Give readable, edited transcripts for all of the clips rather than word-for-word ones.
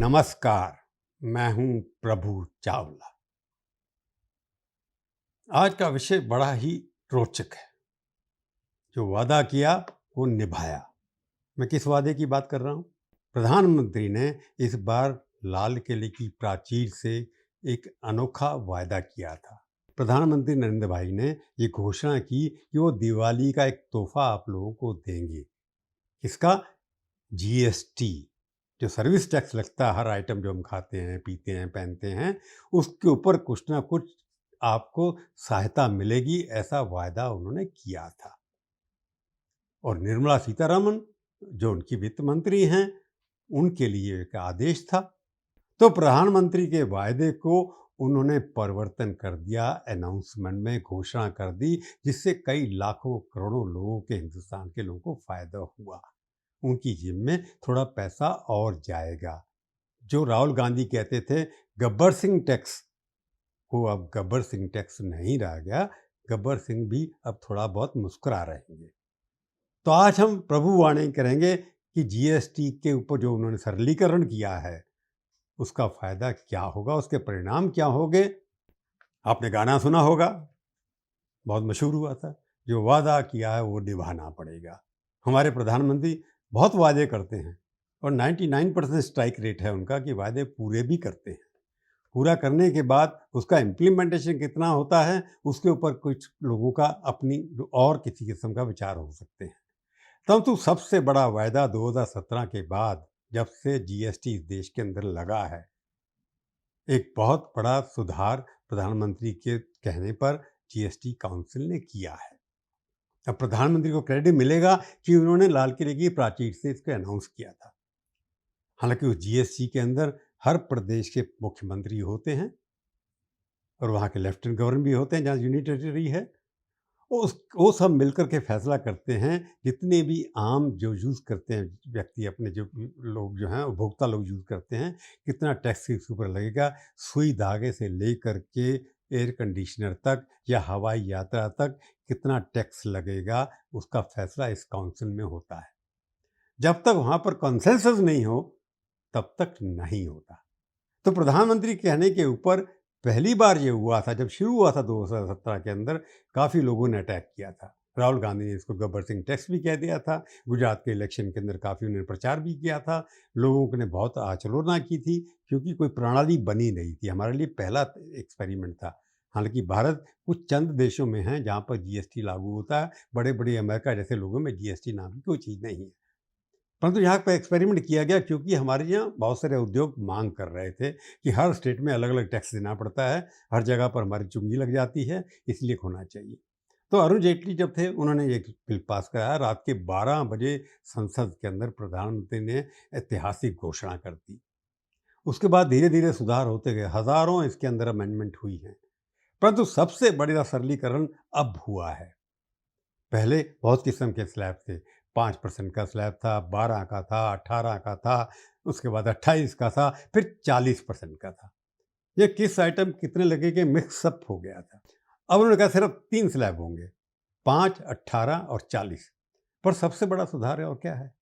नमस्कार। मैं हूं प्रभु चावला। आज का विषय बड़ा ही रोचक है। जो वादा किया वो निभाया। मैं किस वादे की बात कर रहा हूं? प्रधानमंत्री ने इस बार लाल किले की प्राचीर से एक अनोखा वादा किया था। प्रधानमंत्री नरेंद्र भाई ने ये घोषणा की कि वो दिवाली का एक तोहफा आप लोगों को देंगे। किसका? जीएसटी। जो सर्विस टैक्स लगता है हर आइटम जो हम खाते हैं, पीते हैं, पहनते हैं, उसके ऊपर कुछ ना कुछ आपको सहायता मिलेगी, ऐसा वायदा उन्होंने किया था। और निर्मला सीतारमण जो उनकी वित्त मंत्री हैं, उनके लिए एक आदेश था। तो प्रधानमंत्री के वायदे को उन्होंने परिवर्तन कर दिया, अनाउंसमेंट में घोषणा कर दी, जिससे कई लाखों करोड़ों लोगों के, हिंदुस्तान के लोगों को फायदा हुआ। उनकी जेब में थोड़ा पैसा और जाएगा। जो राहुल गांधी कहते थे गब्बर सिंह टैक्स, वो अब गब्बर सिंह टैक्स नहीं रह गया। गब्बर सिंह भी अब थोड़ा बहुत मुस्कुरा रहेंगे। तो आज हम प्रभुवाणी करेंगे कि जीएसटी के ऊपर जो उन्होंने सरलीकरण किया है, उसका फायदा क्या होगा, उसके परिणाम क्या होंगे। आपने गाना सुना होगा, बहुत मशहूर हुआ था, जो वादा किया है वो निभाना पड़ेगा। हमारे प्रधानमंत्री बहुत वादे करते हैं और 99% स्ट्राइक रेट है उनका कि वादे पूरे भी करते हैं। पूरा करने के बाद उसका इम्प्लीमेंटेशन कितना होता है, उसके ऊपर कुछ लोगों का अपनी और किसी किस्म का विचार हो सकते हैं। परंतु सबसे बड़ा वायदा 2017 के बाद, जब से जीएसटी इस देश के अंदर लगा है, एक बहुत बड़ा सुधार प्रधानमंत्री के कहने पर जीएसटी काउंसिल ने किया है। अब प्रधानमंत्री को क्रेडिट मिलेगा कि उन्होंने लाल किले की प्राचीर से इसको अनाउंस किया था। हालांकि उस जीएसटी के अंदर हर प्रदेश के मुख्यमंत्री होते हैं और वहाँ के लेफ्टिनेंट गवर्नर भी होते हैं जहाँ यूनियन टेरिटरी है। वो सब मिलकर के फैसला करते हैं। जितने भी आम जो यूज़ करते हैं व्यक्ति, अपने जो लोग जो हैं उपभोक्ता लोग यूज़ करते हैं, कितना टैक्स इसके ऊपर लगेगा, सुई धागे से लेकर के एयर कंडीशनर तक या हवाई यात्रा तक कितना टैक्स लगेगा, उसका फैसला इस काउंसिल में होता है। जब तक वहाँ पर कंसेंसस नहीं हो तब तक नहीं होता। तो प्रधानमंत्री कहने के ऊपर पहली बार ये हुआ था, जब शुरू हुआ था 2017 के अंदर, काफ़ी लोगों ने अटैक किया था। राहुल गांधी ने इसको गब्बर सिंह टैक्स भी कह दिया था। गुजरात के इलेक्शन के अंदर काफ़ी उन्होंने प्रचार भी किया था। लोगों ने बहुत आलोचना की थी, क्योंकि कोई प्रणाली बनी नहीं थी। हमारे लिए पहला एक्सपेरिमेंट था। हालांकि भारत कुछ चंद देशों में है जहाँ पर जीएसटी लागू होता है। बड़े बड़े अमेरिका जैसे लोगों में जीएसटी नाम की कोई चीज़ नहीं है। परंतु यहाँ पर एक्सपेरिमेंट किया गया, क्योंकि हमारे यहाँ बहुत सारे उद्योग मांग कर रहे थे कि हर स्टेट में अलग अलग टैक्स देना पड़ता है, हर जगह पर हमारी चुंगी लग जाती है, इसलिए होना चाहिए। तो अरुण जेटली जब थे, उन्होंने ये बिल पास कराया। रात के 12 बजे संसद के अंदर प्रधानमंत्री ने ऐतिहासिक घोषणा कर दी। उसके बाद धीरे धीरे सुधार होते गए, हजारों इसके अंदर अमेंडमेंट हुई हैं। परंतु सबसे बड़ा सरलीकरण अब हुआ है। पहले बहुत किस्म के स्लैब थे। 5% का स्लैब था, 12 का था, 18 का था, उसके बाद 28 का था, फिर 40% का था। ये किस आइटम कितने लगेंगे मिक्सअप हो गया था। अब उन्होंने कहा सिर्फ 3 स्लैब होंगे, 5, 18 और 40। पर सबसे बड़ा सुधार है और क्या है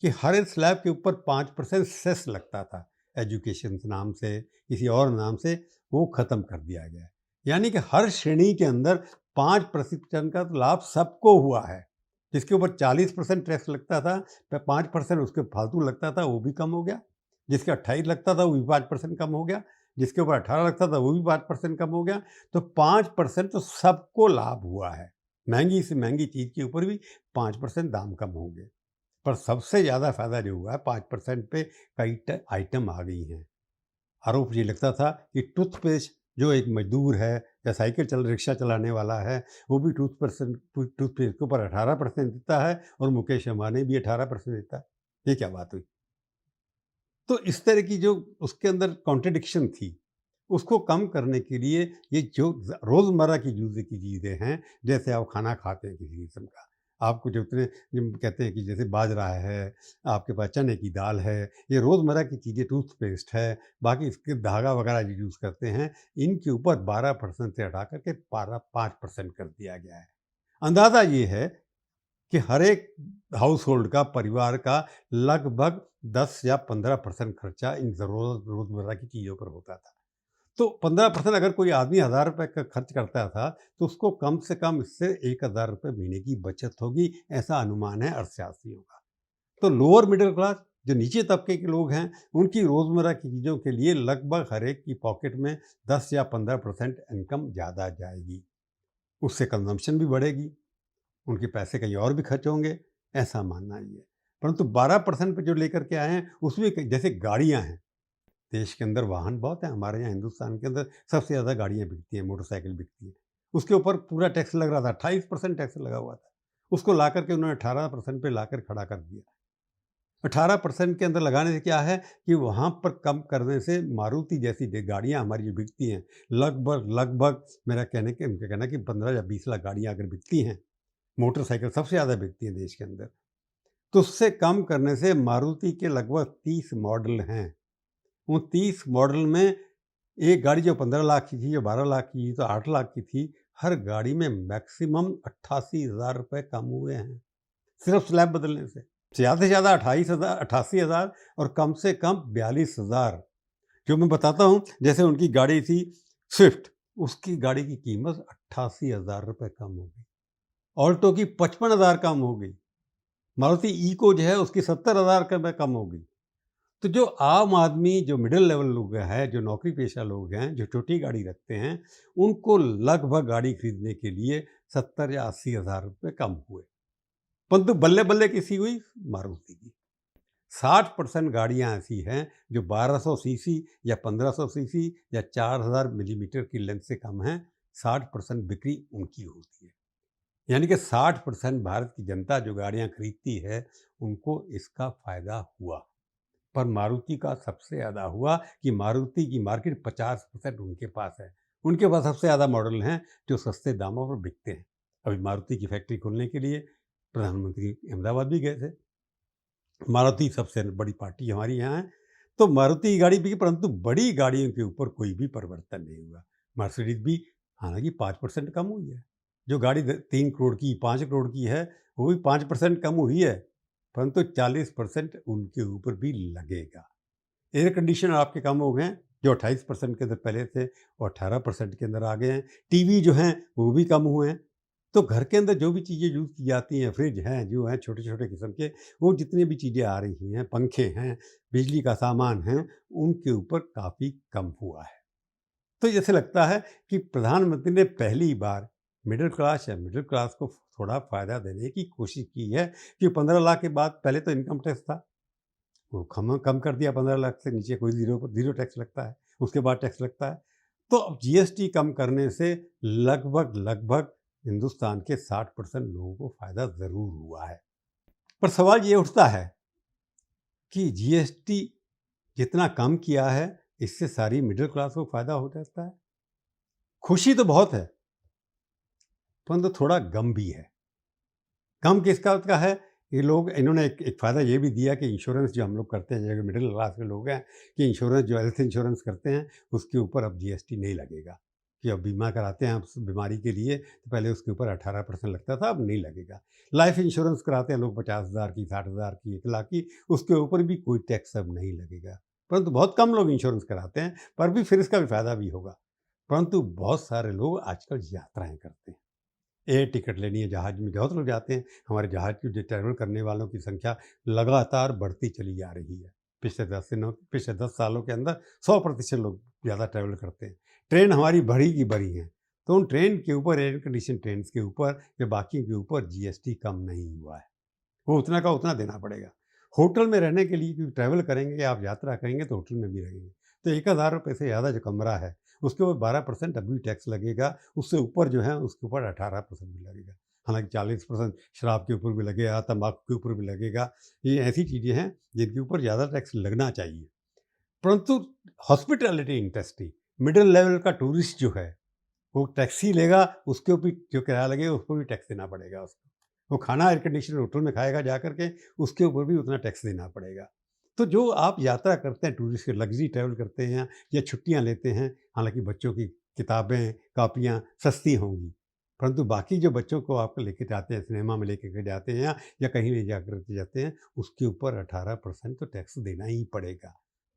कि हर एक स्लैब के ऊपर 5% सेस लगता था। एजुकेशन नाम से, किसी और नाम से, वो खत्म कर दिया गया है। यानी कि हर श्रेणी के अंदर 5% का लाभ सबको हुआ है। जिसके ऊपर 40% टैक्स लगता था, 5% उसके फालतू लगता था, वो भी कम हो गया। जिसके 28 लगता था वो भी 5% कम हो गया। जिसके ऊपर 18 लगता था वो भी 5% कम हो गया। तो 5% तो सबको लाभ हुआ है। महंगी से महंगी चीज़ के ऊपर भी 5% दाम कम होंगे। पर सबसे ज़्यादा फायदा जो हुआ है, 5% पे कई आइटम आ गई हैं। आरोप ये लगता था कि टूथपेस्ट, जो एक मजदूर है या साइकिल रिक्शा चलाने वाला है, वो भी टूथपेस्ट के ऊपर 18% देता है और मुकेश अंबानी भी 18% देता है। ये क्या बात हुई? तो इस तरह की जो उसके अंदर कॉन्ट्रडिक्शन थी, उसको कम करने के लिए ये जो रोज़मर्रा की यूज़ की चीज़ें हैं, जैसे आप खाना खाते हैं किसी किस्म का, आपको जो उतने जिम कहते हैं कि जैसे बाजरा है, आपके पास चने की दाल है, ये रोज़मर्रा की चीज़ें, टूथपेस्ट है, बाकी इसके धागा वगैरह जो यूज़ करते हैं, इनके ऊपर 12% से हटा करके 5% कर दिया गया है। अंदाज़ा ये है कि हर एक हाउस होल्ड का, परिवार का लगभग 10 या 15% खर्चा इन रोज़मर्रा की चीज़ों पर होता था। तो 15% अगर कोई आदमी ₹1000 का खर्च करता था, तो उसको कम से कम इससे ₹1000 महीने की बचत होगी, ऐसा अनुमान है अर्थशास्त्रियों का। तो लोअर मिडिल क्लास, जो नीचे तबके के लोग हैं, उनकी रोज़मर्रा की चीज़ों के लिए लगभग हर एक की पॉकेट में 10 या 15% इनकम ज़्यादा जाएगी। उससे कंज़म्पशन भी बढ़ेगी, उनके पैसे कहीं और भी खर्च होंगे, ऐसा मानना ही है। परंतु 12% पे जो लेकर के आए हैं, उसमें जैसे गाड़ियाँ हैं, देश के अंदर वाहन बहुत हैं, हमारे यहाँ हिंदुस्तान के अंदर सबसे ज़्यादा गाड़ियाँ बिकती हैं, मोटरसाइकिल बिकती हैं। उसके ऊपर पूरा टैक्स लग रहा था, 28% टैक्स लगा हुआ था। उसको ला कर के उन्होंने 18% पे लाकर खड़ा कर दिया। 18% के अंदर लगाने से क्या है कि वहाँ पर कम करने से मारुति जैसी गाड़ियाँ हमारी जो बिकती हैं, लगभग लगभग मेरा उनका कहना है कि 15 या 20 लाख गाड़ियाँ अगर बिकती हैं, मोटरसाइकिल सबसे ज़्यादा बिकती हैं देश के अंदर, तो उससे कम करने से मारुति के लगभग 30 मॉडल हैं। उन 30 मॉडल में एक गाड़ी जो 15 लाख की थी, जो 12 लाख की थी, तो 8 लाख की थी, हर गाड़ी में मैक्सिमम ₹88,000 कम हुए हैं, सिर्फ स्लैब बदलने से। ज़्यादा से ज़्यादा 28,000, 88,000 और कम से कम 42,000। जो मैं बताता हूँ, जैसे उनकी गाड़ी थी स्विफ्ट, उसकी गाड़ी की कीमत ₹88,000 कम हो गई। ऑल्टो की 55,000 कम हो गई। मारुति इको जो है उसकी 70,000 कम हो गई। तो जो आम आदमी, जो मिडिल लेवल लोग हैं, जो नौकरी पेशा लोग हैं, जो छोटी गाड़ी रखते हैं, उनको लगभग गाड़ी खरीदने के लिए 70 या 80,000 कम हुए। परंतु बल्ले-बल्ले किसकी हुई? मारुति की। 60% गाड़ियाँ ऐसी हैं जो 1200 सीसी या 1500 सीसी या 4000 मिलीमीटर की लेंथ से कम हैं, 60% बिक्री उनकी होती है। यानी कि 60% भारत की जनता जो गाड़ियाँ खरीदती है, उनको इसका फ़ायदा हुआ। पर मारुति का सबसे ज़्यादा हुआ कि मारुति की मार्केट 50% उनके पास है। उनके पास सबसे ज़्यादा मॉडल हैं जो सस्ते दामों पर बिकते हैं। अभी मारुति की फैक्ट्री खोलने के लिए प्रधानमंत्री अहमदाबाद भी गए थे। मारुति सबसे बड़ी पार्टी हमारी यहाँ है, तो मारुति की गाड़ी बिकी, परंतु बड़ी गाड़ियों के ऊपर कोई भी परिवर्तन नहीं हुआ। मर्सिडीज़ भी हालाँकि 5% कम हुई है। जो गाड़ी 3 करोड़ की, 5 करोड़ की है, वो भी 5% कम हुई है, परंतु 40% उनके ऊपर भी लगेगा। एयर कंडीशनर आपके कम हो गए हैं, जो 28% के अंदर पहले थे, वो 18% के अंदर आ गए हैं। टीवी जो हैं, वो भी कम हुए हैं। तो घर के अंदर जो भी चीज़ें यूज़ की जाती हैं, फ्रिज हैं, जो हैं छोटे-छोटे किस्म के, वो जितनी भी चीज़ें आ रही हैं, पंखे हैं, बिजली का सामान है, उनके ऊपर काफ़ी कम हुआ है। तो जैसे लगता है कि प्रधानमंत्री ने पहली बार मिडिल क्लास को थोड़ा फ़ायदा देने की कोशिश की है कि 15 लाख के बाद पहले तो इनकम टैक्स था, वो कम कम कर दिया, 15 लाख से नीचे कोई ज़ीरो टैक्स लगता है, उसके बाद टैक्स लगता है। तो अब जीएसटी कम करने से लगभग हिंदुस्तान के 60% लोगों को फ़ायदा ज़रूर हुआ है। पर सवाल ये उठता है कि जीएसटी जितना कम किया है, इससे सारी मिडिल क्लास को फ़ायदा हो जाता है? खुशी तो बहुत है, परंतु थोड़ा गम भी है। गम किस बात का है? ये लोग, इन्होंने एक फ़ायदा ये भी दिया कि इंश्योरेंस जो हम लोग करते हैं, जो मिडिल क्लास के लोग हैं, कि इंश्योरेंस जो हेल्थ इंश्योरेंस करते हैं, उसके ऊपर अब जीएसटी नहीं लगेगा। कि अब बीमा कराते हैं आप बीमारी के लिए, तो पहले उसके ऊपर 18% लगता था, अब नहीं लगेगा। लाइफ इंश्योरेंस कराते हैं लोग 50,000 की, 60,000 की, 1 लाख की, उसके ऊपर भी कोई टैक्स अब नहीं लगेगा। परंतु बहुत कम लोग इंश्योरेंस कराते हैं, पर भी फिर इसका भी फ़ायदा भी होगा। परंतु बहुत सारे लोग आजकल यात्राएँ करते हैं। एयर टिकट लेनी है, जहाज़ में बहुत लोग जाते हैं। हमारे जहाज़ की जो ट्रैवल करने वालों की संख्या लगातार बढ़ती चली जा रही है। पिछले 10 सालों के अंदर 100% लोग ज़्यादा ट्रैवल करते हैं। ट्रेन हमारी बढ़ी की बढ़ी हैं, तो उन ट्रेन के ऊपर, एयर कंडीशन ट्रेन के ऊपर या बाकी के ऊपर जीएसटी कम नहीं हुआ है। वो उतना का उतना देना पड़ेगा। होटल में रहने के लिए, क्योंकि ट्रैवल करेंगे, आप यात्रा करेंगे तो होटल में भी रहेंगे। तो ₹1,000 से ज़्यादा जो कमरा है, उसके ऊपर 12% अभी टैक्स लगेगा। उससे ऊपर जो है, उसके ऊपर 18% भी लगेगा। हालाँकि 40% शराब के ऊपर भी लगेगा, तम्बाकू के ऊपर भी लगेगा। ये ऐसी चीज़ें हैं जिनके ऊपर ज़्यादा टैक्स लगना चाहिए। परंतु हॉस्पिटैलिटी इंडस्ट्री, मिडल लेवल का टूरिस्ट जो है, वो टैक्सी लेगा, उसके ऊपर जो किराया लगेगा, उस पर भी टैक्स देना पड़ेगा उसको। वो खाना एयर कंडीशनर होटल में खाएगा जा कर के, उसके ऊपर भी उतना टैक्स देना पड़ेगा। तो जो आप यात्रा करते हैं, टूरिस्ट लग्ज़री ट्रैवल करते हैं या छुट्टियाँ लेते हैं, हालाँकि बच्चों की किताबें, कॉपियाँ सस्ती होंगी, परंतु बाकी जो बच्चों को आप लेके जाते हैं, सिनेमा में लेके के जाते हैं या कहीं ले जाकर के जाते हैं, उसके ऊपर 18% तो टैक्स देना ही पड़ेगा।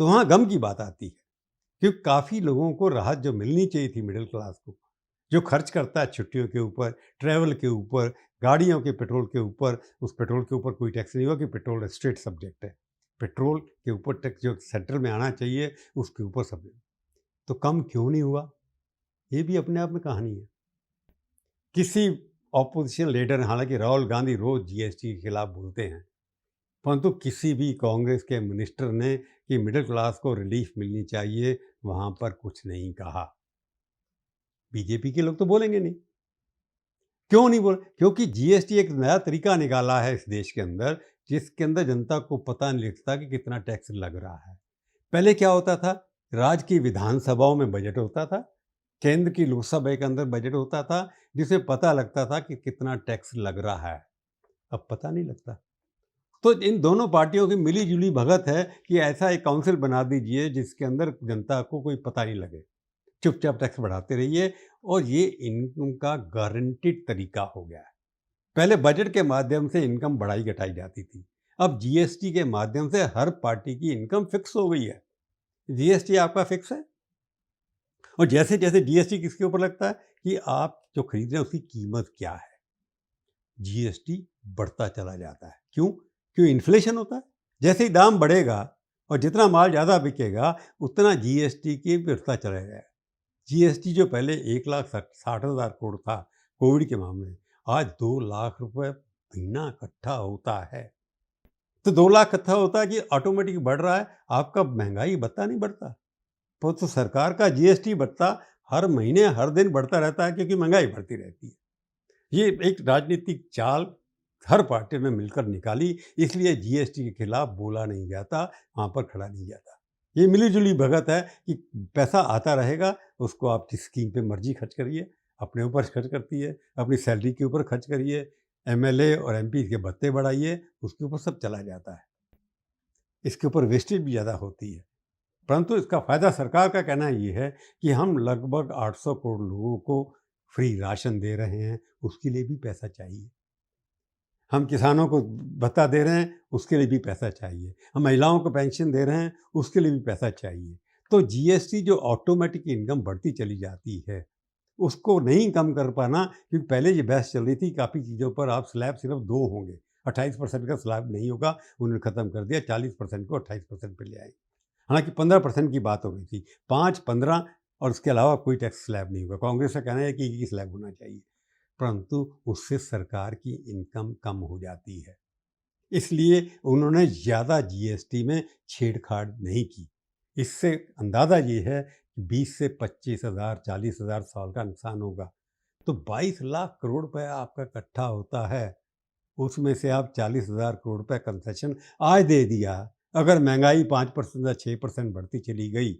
तो वहाँ गम की बात आती है, क्योंकि काफ़ी लोगों को राहत जो मिलनी चाहिए थी मिडिल क्लास को, जो खर्च करता है छुट्टियों के ऊपर, ट्रैवल के ऊपर, गाड़ियों के पेट्रोल के ऊपर, उस पेट्रोल के ऊपर कोई टैक्स नहीं हुआ कि पेट्रोल स्टेट सब्जेक्ट है। पेट्रोल के ऊपर टैक्स जो सेंट्रल में आना चाहिए, उसके ऊपर सब, तो कम क्यों नहीं हुआ? ये भी अपने आप में कहानी है। किसी ऑपोजिशन लीडर, हालांकि राहुल गांधी रोज जीएसटी के खिलाफ बोलते हैं, परंतु किसी भी कांग्रेस के मिनिस्टर ने कि मिडिल क्लास को रिलीफ मिलनी चाहिए, वहां पर कुछ नहीं कहा। बीजेपी के लोग तो बोलेंगे नहीं। क्यों नहीं बोले? क्योंकि जीएसटी एक नया तरीका निकाला है इस देश के अंदर, जिसके अंदर जनता को पता नहीं लगता कि कितना टैक्स लग रहा है। पहले क्या होता था? राज्य की विधानसभाओं में बजट होता था, केंद्र की लोकसभा के अंदर बजट होता था, जिसमें पता लगता था कि कितना टैक्स लग रहा है। अब पता नहीं लगता। तो इन दोनों पार्टियों की मिली-जुली भगत है कि ऐसा एक काउंसिल बना दीजिए जिसके अंदर जनता को कोई पता नहीं लगे। चुपचाप टैक्स बढ़ाते रहिए, और ये इनकम का गारंटीड तरीका हो गया है। पहले बजट के माध्यम से इनकम बढ़ाई घटाई जाती थी, अब जीएसटी के माध्यम से हर पार्टी की इनकम फिक्स हो गई है। जीएसटी आपका फिक्स है, और जैसे जैसे जीएसटी किसके ऊपर लगता है कि आप जो खरीद रहे हैं उसकी कीमत क्या है, जीएसटी बढ़ता चला जाता है। क्यों? क्यों? इन्फ्लेशन होता है। जैसे ही दाम बढ़ेगा और जितना माल ज़्यादा बिकेगा, उतना जीएसटी की बढ़ता चला जाएगा। जीएसटी जो पहले 1,60,000 करोड़ था कोविड के मामले में, आज 2 लाख रुपए महीना इकट्ठा होता है। तो 2 लाख इकट्ठा होता है कि ऑटोमेटिक बढ़ रहा है, आपका महंगाई बढ़ता नहीं बढ़ता। तो सरकार का जीएसटी बढ़ता हर महीने हर दिन बढ़ता रहता है, क्योंकि महंगाई बढ़ती रहती है। ये एक राजनीतिक चाल हर पार्टी ने मिलकर निकाली, इसलिए जीएसटी के खिलाफ बोला नहीं जाता, वहाँ पर खड़ा नहीं जाता। ये मिली-जुली भगत है कि पैसा आता रहेगा, उसको आप जिस स्कीम पे मर्जी खर्च करिए, अपने ऊपर खर्च करती है, अपनी सैलरी के ऊपर खर्च करिए, एमएलए और एमपी के भत्ते बढ़ाइए, उसके ऊपर सब चला जाता है। इसके ऊपर वेस्टेज भी ज़्यादा होती है। परंतु इसका फ़ायदा सरकार का कहना ये है कि हम लगभग 800 करोड़ लोगों को फ्री राशन दे रहे हैं, उसके लिए भी पैसा चाहिए। हम किसानों को भत्ता दे रहे हैं, उसके लिए भी पैसा चाहिए। हम महिलाओं को पेंशन दे रहे हैं, उसके लिए भी पैसा चाहिए। तो जीएसटी जो ऑटोमेटिक इनकम बढ़ती चली जाती है, उसको नहीं कम कर पाना, क्योंकि पहले ये बहस चल रही थी काफ़ी चीज़ों पर, आप स्लैब सिर्फ 2 होंगे, 28% का स्लैब नहीं होगा, उन्होंने ख़त्म कर दिया, 40% को 28% पे ले आए। हालांकि 15% की बात हो गई थी, 5, 15 और उसके अलावा कोई टैक्स स्लैब नहीं होगा। कांग्रेस का कहना है कि ये स्लैब होना चाहिए, परंतु उससे सरकार की इनकम कम हो जाती है, इसलिए उन्होंने ज़्यादा जीएसटी में छेड़छाड़ नहीं की। इससे अंदाज़ा ये है कि 20 से 25,000, 40,000 साल का नुकसान होगा। तो 22 लाख करोड़ रुपए आपका इकट्ठा होता है, उसमें से आप 40,000 करोड़ रुपए कंसेशन आज दे दिया। अगर महंगाई 5% या 6% बढ़ती चली गई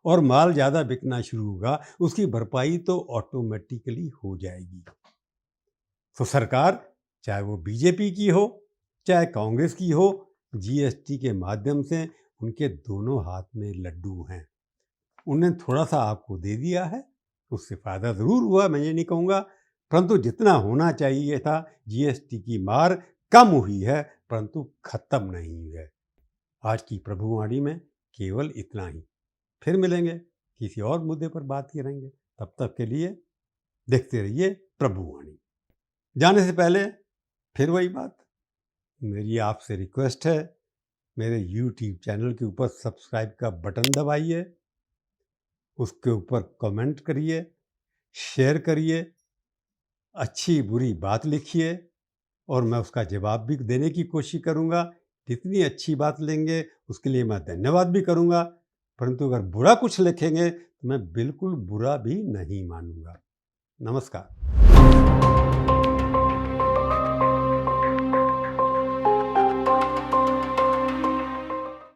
और माल ज़्यादा बिकना शुरू होगा, उसकी भरपाई तो ऑटोमेटिकली हो जाएगी। तो सरकार, चाहे वो बीजेपी की हो चाहे कांग्रेस की हो, जीएसटी के माध्यम से उनके दोनों हाथ में लड्डू हैं। उन्हें थोड़ा सा आपको दे दिया है, उससे फ़ायदा ज़रूर हुआ, मैं ये नहीं कहूँगा, परंतु जितना होना चाहिए था, जीएसटी की मार कम हुई है, परंतु ख़त्म नहीं हुई है। आज की प्रभुवाणी में केवल इतना ही। फिर मिलेंगे, किसी और मुद्दे पर बात करेंगे। तब तक के लिए देखते रहिए प्रभुवाणी। जाने से पहले फिर वही बात, मेरी आपसे रिक्वेस्ट है, मेरे यूट्यूब चैनल के ऊपर सब्सक्राइब का बटन दबाइए, उसके ऊपर कमेंट करिए, शेयर करिए, अच्छी बुरी बात लिखिए, और मैं उसका जवाब भी देने की कोशिश करूँगा। जितनी अच्छी बात लेंगे उसके लिए मैं धन्यवाद भी करूँगा, परंतु अगर बुरा कुछ लिखेंगे तो मैं बिल्कुल बुरा भी नहीं मानूँगा। नमस्कार।